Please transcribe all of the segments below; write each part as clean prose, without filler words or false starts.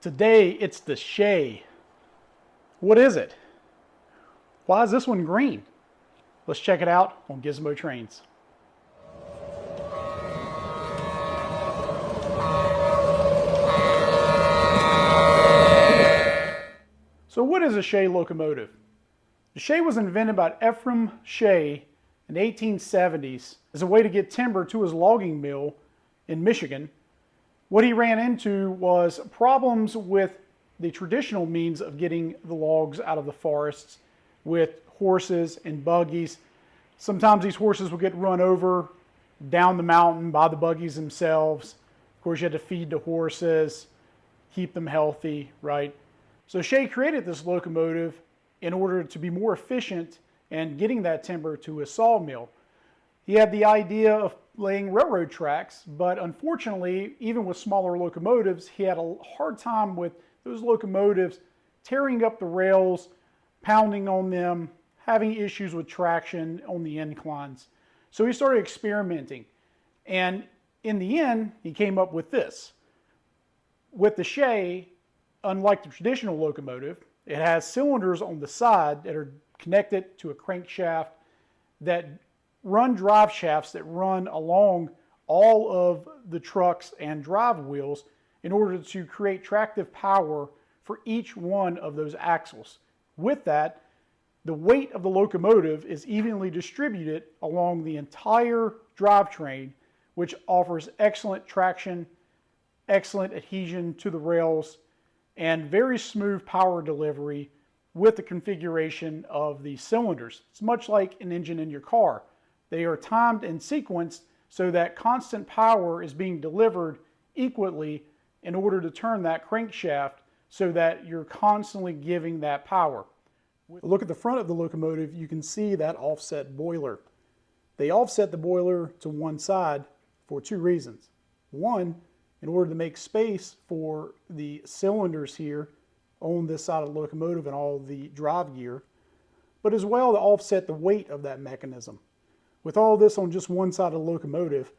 Today, it's the Shay. What is it? Why is this one green? Let's check it out on Gizmo Trains. So what is a Shay locomotive? The Shay was invented by Ephraim Shay in the 1870s as a way to get timber to his logging mill in Michigan. What he ran into was problems with the traditional means of getting the logs out of the forests with horses and buggies. Sometimes these horses would get run over down the mountain by the buggies themselves. Of course, you had to feed the horses, keep them healthy, right? So Shay created this locomotive in order to be more efficient in getting that timber to his sawmill. He had the idea of laying railroad tracks, but unfortunately, even with smaller locomotives, he had a hard time with those locomotives tearing up the rails, pounding on them, having issues with traction on the inclines. So he started experimenting. And in the end, he came up with this. With the Shay, unlike the traditional locomotive, it has cylinders on the side that are connected to a crankshaft that run drive shafts that run along all of the trucks and drive wheels in order to create tractive power for each one of those axles. With that, the weight of the locomotive is evenly distributed along the entire drivetrain, which offers excellent traction, excellent adhesion to the rails, and very smooth power delivery with the configuration of the cylinders. It's much like an engine in your car. They are timed and sequenced so that constant power is being delivered equally in order to turn that crankshaft so that you're constantly giving that power. Look at the front of the locomotive, you can see that offset boiler. They offset the boiler to one side for two reasons. One, in order to make space for the cylinders here on this side of the locomotive and all the drive gear, but as well to offset the weight of that mechanism. With all this on just one side of the locomotive,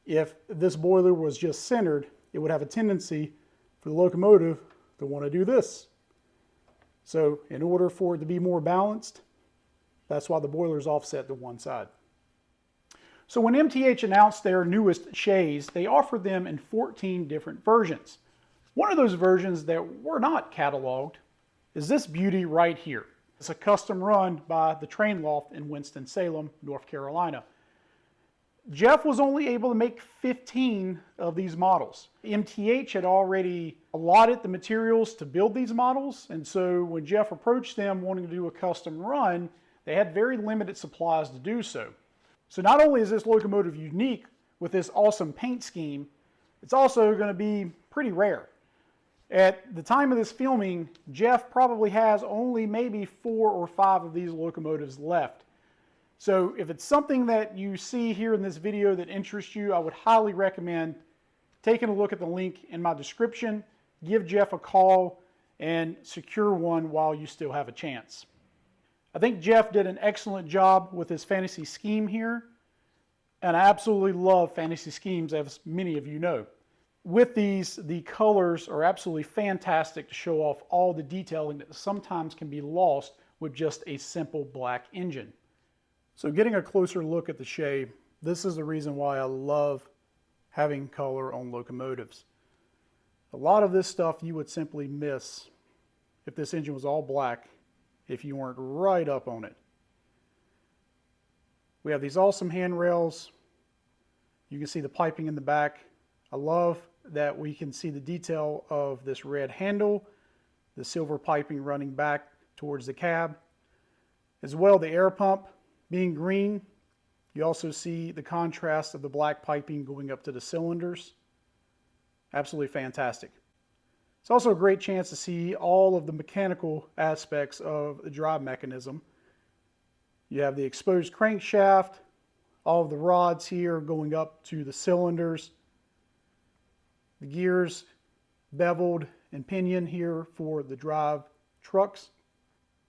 if this boiler was just centered, it would have a tendency for the locomotive to want to do this. So in order for it to be more balanced, that's why the boiler is offset to one side. So when MTH announced their newest Shays, they offered them in 14 different versions. One of those versions that were not cataloged is this beauty right here. It's a custom run by the Train Loft in Winston-Salem, North Carolina. Jeff was only able to make 15 of these models. MTH had already allotted the materials to build these models, and so when Jeff approached them wanting to do a custom run, they had very limited supplies to do so. So not only is this locomotive unique with this awesome paint scheme, it's also going to be pretty rare. At the time of this filming, Jeff probably has only maybe 4 or 5 of these locomotives left. So if it's something that you see here in this video that interests you, I would highly recommend taking a look at the link in my description, give Jeff a call, and secure one while you still have a chance. I think Jeff did an excellent job with his fantasy scheme here, and I absolutely love fantasy schemes, as many of you know. With these, the colors are absolutely fantastic to show off all the detailing that sometimes can be lost with just a simple black engine. So getting a closer look at the Shay, this is the reason why I love having color on locomotives. A lot of this stuff you would simply miss if this engine was all black, if you weren't right up on it. We have these awesome handrails. You can see the piping in the back. I love that we can see the detail of this red handle, the silver piping running back towards the cab. As well, the air pump being green. You also see the contrast of the black piping going up to the cylinders. Absolutely fantastic. It's also a great chance to see all of the mechanical aspects of the drive mechanism. You have the exposed crankshaft, all of the rods here going up to the cylinders, the gears beveled and pinion here for the drive trucks.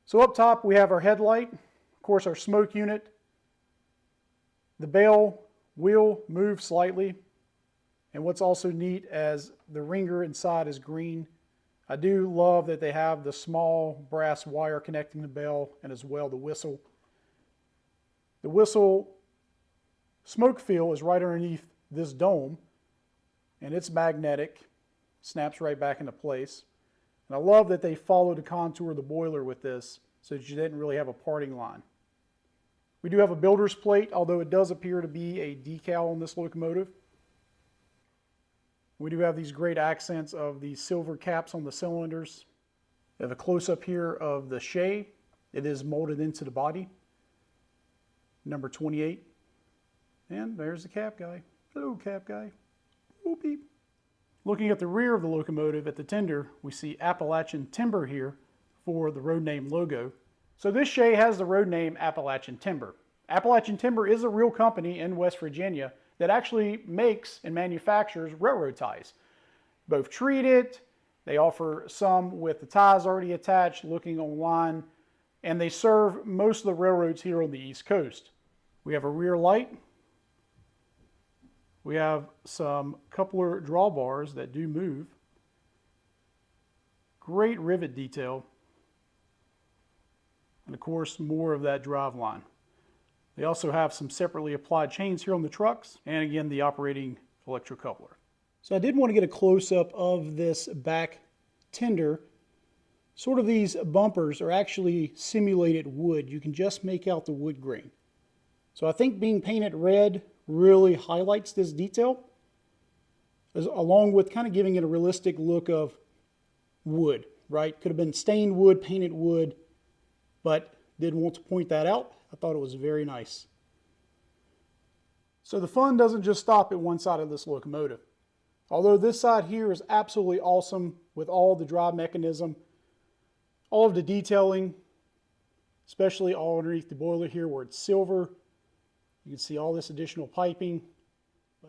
So up top we have our headlight, of course our smoke unit. The bell will move slightly, and what's also neat as the ringer inside is green, I do love that they have the small brass wire connecting the bell and as well the whistle. The whistle smoke fill is right underneath this dome, and it's magnetic, snaps right back into place. And I love that they followed the contour of the boiler with this so that you didn't really have a parting line. We do have a builder's plate, although it does appear to be a decal on this locomotive. We do have these great accents of the silver caps on the cylinders. We have a close-up here of the Shay. It is molded into the body. Number 28. And there's the cap guy. Hello, cap guy. Oh, beep. Looking at the rear of the locomotive at the tender, we see Appalachian Timber here for the road name logo. So this Shay has the road name Appalachian Timber. Appalachian Timber is a real company in West Virginia that actually makes and manufactures railroad ties. Both treated, they offer some with the ties already attached, looking online, and they serve most of the railroads here on the East Coast. We have a rear light. We have some coupler drawbars that do move. Great rivet detail. And of course, more of that drive line. They also have some separately applied chains here on the trucks, and again, the operating electrocoupler. So I did want to get a close-up of this back tender. Sort of these bumpers are actually simulated wood. You can just make out the wood grain. So I think being painted red really highlights this detail, along with kind of giving it a realistic look of wood, right? Could have been stained wood, painted wood, but did want to point that out. I thought it was very nice. So the fun doesn't just stop at one side of this locomotive. Although this side here is absolutely awesome with all the drive mechanism, all of the detailing, especially all underneath the boiler here where it's silver. You can see all this additional piping.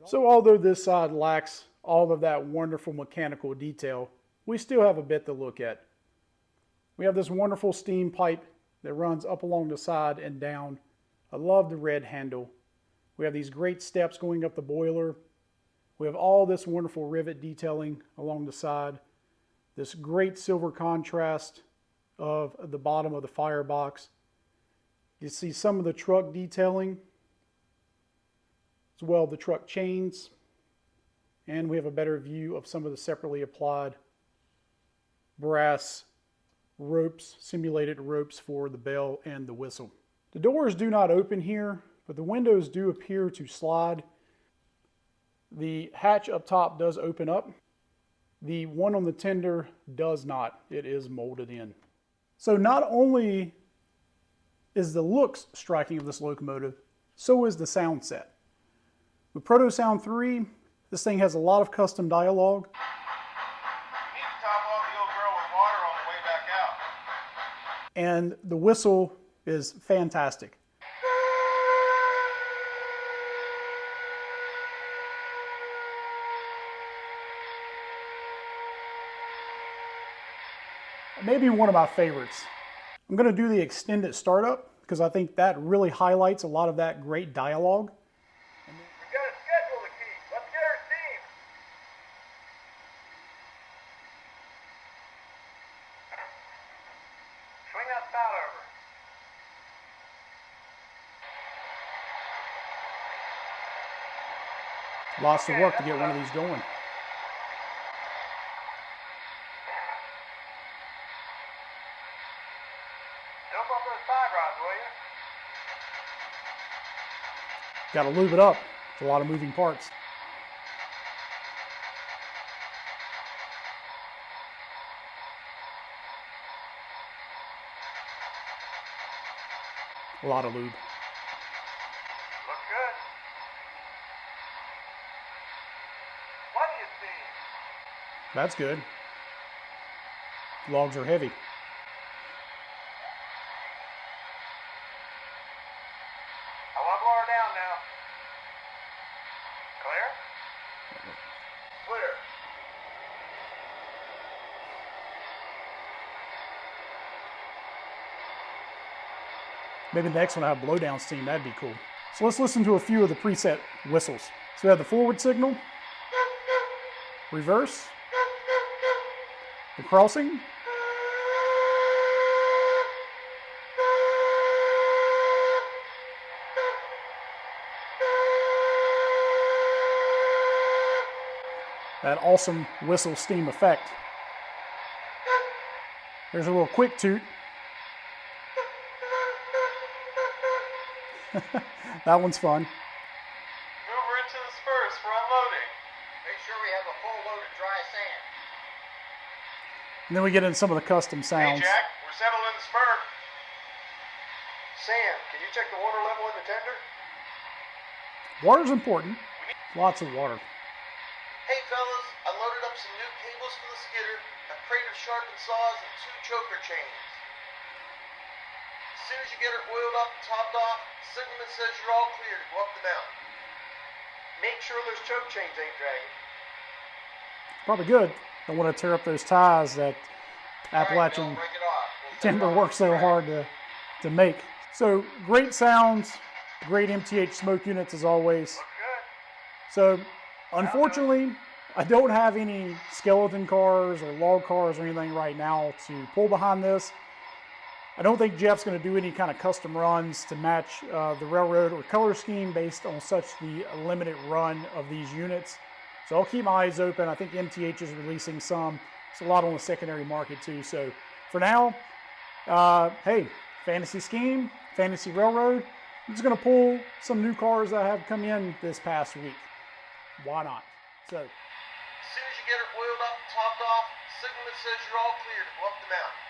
So although this side lacks all of that wonderful mechanical detail, we still have a bit to look at. We have this wonderful steam pipe that runs up along the side and down. I love the red handle. We have these great steps going up the boiler. We have all this wonderful rivet detailing along the side. This great silver contrast of the bottom of the firebox. You see some of the truck detailing, as well the truck chains, and we have a better view of some of the separately applied brass ropes, simulated ropes for the bell and the whistle. The doors do not open here, but the windows do appear to slide. The hatch up top does open up. The one on the tender does not. It is molded in. So not only is the looks striking of this locomotive, so is the sound set. With Proto Sound 3, this thing has a lot of custom dialogue. And the whistle is fantastic. Maybe one of my favorites. I'm going to do the extended startup because I think that really highlights a lot of that great dialogue. We've got a schedule to keep. Let's get our steam. Swing that spout over. Lots of work to get one of these going. Dump up those side rods, will you? Got to lube it up. It's a lot of moving parts. A lot of lube. Looks good. Plenty of steam. That's good. Logs are heavy. I want to blow her down now. Clear? Clear. Maybe the next one I have blowdown steam. That'd be cool. So let's listen to a few of the preset whistles. So we have the forward signal, reverse, The crossing. That awesome whistle steam effect. There's a little quick toot. That one's fun. Move her into the spurs for unloading. Make sure we have a full load of dry sand. And then we get into some of the custom Hey, sounds. Jack, we're settled in the spur. Sam, can you check the water level in the tender? Water's important. Lots of water. Hey fellas, I loaded up some new cables for the skidder, a crate of sharpened saws, and 2 choker chains. As soon as you get her oiled up and topped off, the signalman says you're all clear to go up the mountain. Make sure those choke chains ain't dragging. Probably good. Don't want to tear up those ties that Appalachian Break it off. We'll timber works so hard to make. So great sounds, great MTH smoke units as always. Good. So unfortunately, I don't have any skeleton cars or log cars or anything right now to pull behind this. I don't think Jeff's going to do any kind of custom runs to match the railroad or color scheme based on such the limited run of these units. So I'll keep my eyes open. I think MTH is releasing some. It's a lot on the secondary market too. So for now, hey, fantasy scheme, fantasy railroad. I'm just going to pull some new cars that have come in this past week. Why not? So As soon as you get her oiled up and topped off, the signalman says you're all clear to go up the mountain.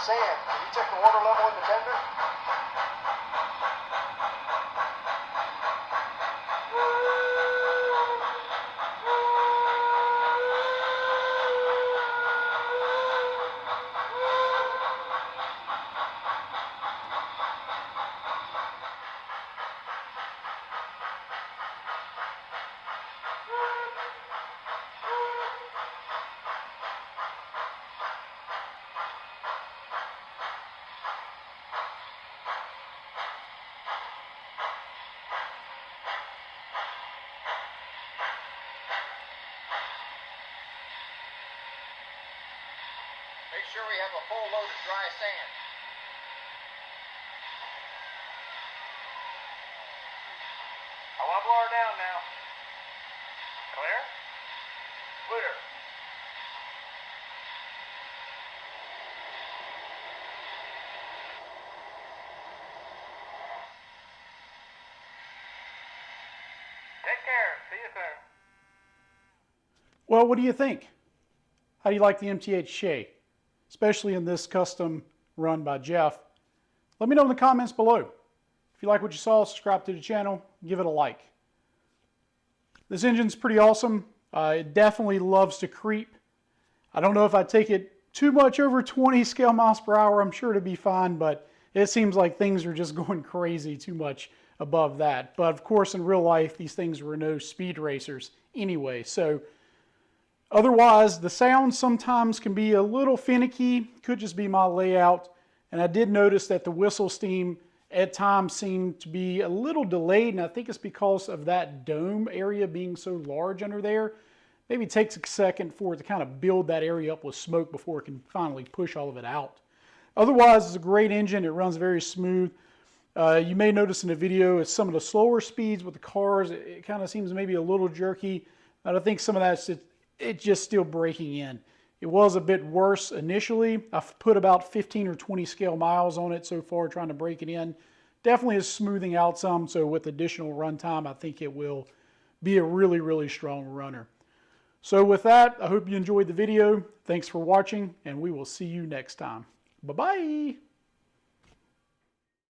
Sam, can you check the water level in the tender? Make sure we have a full load of dry sand. I want to blow her down now. Clear? Clear. Take care. See you soon. Well, what do you think? How do you like the MTH Shay, especially in this custom run by Jeff? Let me know in the comments below. If you like what you saw, subscribe to the channel, give it a like. This engine's pretty awesome. It definitely loves to creep. I don't know if I take it too much over 20 scale miles per hour. I'm sure it'll be fine, but it seems like things are just going crazy too much above that. But of course, in real life, these things were no speed racers anyway. So otherwise, the sound sometimes can be a little finicky. Could just be my layout. And I did notice that the whistle steam at times seemed to be a little delayed, and I think it's because of that dome area being so large under there. Maybe it takes a second for it to kind of build that area up with smoke before it can finally push all of it out. Otherwise, it's a great engine. It runs very smooth. You may notice in the video at some of the slower speeds with the cars, it kind of seems maybe a little jerky. And I think some of that's it's just still breaking in. It was a bit worse initially. I've put about 15 or 20 scale miles on it so far trying to break it in. Definitely is smoothing out some, so with additional runtime, I think it will be a really, really strong runner. So with that, I hope you enjoyed the video. Thanks for watching, and we will see you next time. Bye-bye.